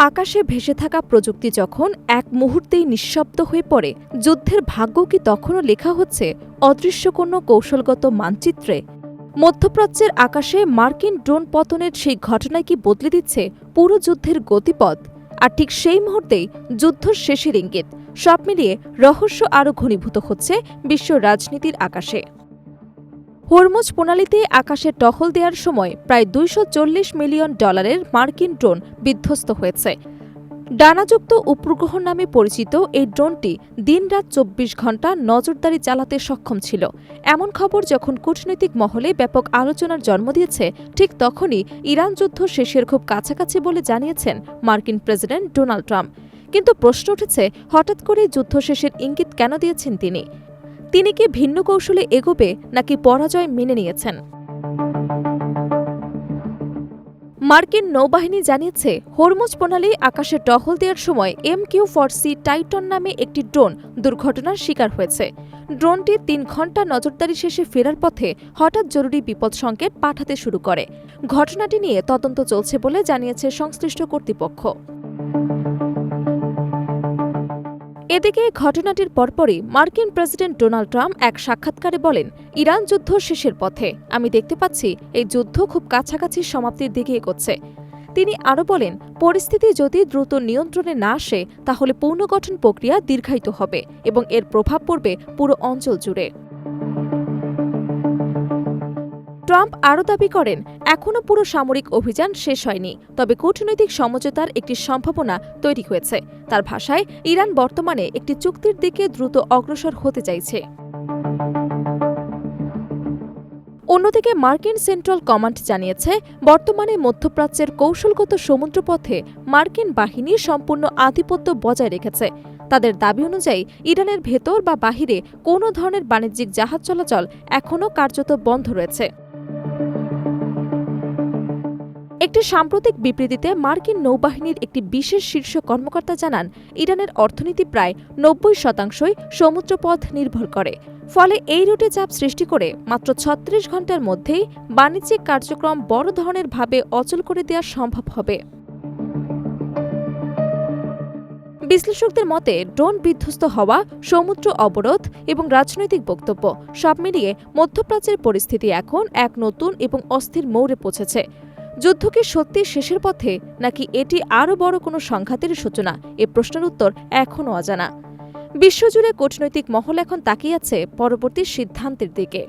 আকাশে ভেসে থাকা প্রযুক্তি যখন এক মুহূর্তেই নিঃশব্দ হয়ে পড়ে, যুদ্ধের ভাগ্য কি তখনও লেখা হচ্ছে অদৃশ্য কোনো কৌশলগত মানচিত্রে? মধ্যপ্রাচ্যের আকাশে মার্কিন ড্রোন পতনের সেই ঘটনায় কি বদলে দিচ্ছে পুরো যুদ্ধের গতিপথ? আর ঠিক সেই মুহূর্তেই যুদ্ধ শেষের ইঙ্গিত। সব মিলিয়ে রহস্য আরও ঘনীভূত হচ্ছে বিশ্ব রাজনীতির আকাশে। হরমুজ প্রণালীতে আকাশে টহল দেওয়ার সময় প্রায় $240 মিলিয়ন মার্কিন ড্রোন বিধ্বস্ত হয়েছে। ডানাযুক্ত উপগ্রহ নামে পরিচিত এই ড্রোনটি দিনরাত 24 ঘণ্টা নজরদারি চালাতে সক্ষম ছিল। এমন খবর যখন কূটনৈতিক মহলে ব্যাপক আলোচনার জন্ম দিয়েছে, ঠিক তখনই ইরান যুদ্ধ শেষের খুব কাছাকাছি বলে জানিয়েছেন মার্কিন প্রেসিডেন্ট ডোনাল্ড ট্রাম্প। কিন্তু প্রশ্ন উঠেছে, হঠাৎ করে যুদ্ধ শেষের ইঙ্গিত কেন দিয়েছেন তিনি? তিনি কি ভিন্ন কৌশলে এগোবে নাকি পরাজয় মেনে নিয়েছেন? মার্কিন নৌবাহিনী জানিয়েছে, হরমুজ প্রণালী আকাশে টহল দেওয়ার সময় MQ-40 টাইটন নামে একটি ড্রোন দুর্ঘটনার শিকার হয়েছে। ড্রোনটি 3 ঘণ্টা নজরদারি শেষে ফেরার পথে হঠাৎ জরুরি বিপদ সংকেত পাঠাতে শুরু করে। ঘটনাটি নিয়ে তদন্ত চলছে বলে জানিয়েছে সংশ্লিষ্ট কর্তৃপক্ষ। এদিকে ঘটনাটির পরপরই মার্কিন প্রেসিডেন্ট ডোনাল্ড ট্রাম্প এক সাক্ষাৎকারে বলেন, ইরান যুদ্ধ শেষের পথে। আমি দেখতে পাচ্ছি এই যুদ্ধ খুব কাছাকাছি সমাপ্তির দিকে এগোচ্ছে। তিনি আরও বলেন, পরিস্থিতি যদি দ্রুত নিয়ন্ত্রণে না আসে তাহলে পুনর্গঠন প্রক্রিয়া দীর্ঘায়িত হবে এবং এর প্রভাব পড়বে পুরো অঞ্চল জুড়ে। ট্রাম্প আরও দাবি করেন, এখনও পুরো সামরিক অভিযান শেষ হয়নি, তবে কূটনৈতিক সমঝোতার একটি সম্ভাবনা তৈরি হয়েছে। তার ভাষায়, ইরান বর্তমানে একটি চুক্তির দিকে দ্রুত অগ্রসর হতে চাইছে। অন্যদিকে মার্কিন সেন্ট্রাল কমান্ড জানিয়েছে, বর্তমানে মধ্যপ্রাচ্যের কৌশলগত সমুদ্রপথে মার্কিন বাহিনী সম্পূর্ণ আধিপত্য বজায় রেখেছে। তাদের দাবি অনুযায়ী ইরানের ভেতর বা বাহিরে কোনো ধরনের বাণিজ্যিক জাহাজ চলাচল এখনও কার্যত বন্ধ রয়েছে। একটি সাম্প্রতিক বিবৃতিতে মার্কিন নৌবাহিনীর একটি বিশেষ শীর্ষ কর্মকর্তা জানান, ইরানের অর্থনীতি প্রায় 90% সমুদ্রপথ নির্ভর করে। ফলে এই রুটে চাপ সৃষ্টি করে মাত্র 36 ঘণ্টার মধ্যেই বাণিজ্যিক কার্যক্রম বড় ধরনের ভাবে অচল করে দেওয়া সম্ভব হবে। বিশ্লেষকদের মতে, ড্রোন বিধ্বস্ত হওয়া, সমুদ্র অবরোধ এবং রাজনৈতিক বক্তব্য সব মিলিয়ে মধ্যপ্রাচ্যের পরিস্থিতি এখন এক নতুন এবং অস্থির মোড়ে পৌঁছেছে। যুদ্ধ কি সত্যি শেষের পথে, নাকি এটি আরও বড় কোনো সংঘাতের সূচনা? এ প্রশ্নের উত্তর এখনও অজানা। বিশ্বজুড়ে কূটনৈতিক মহল এখন তাকিয়ে আছে পরবর্তী সিদ্ধান্তের দিকে।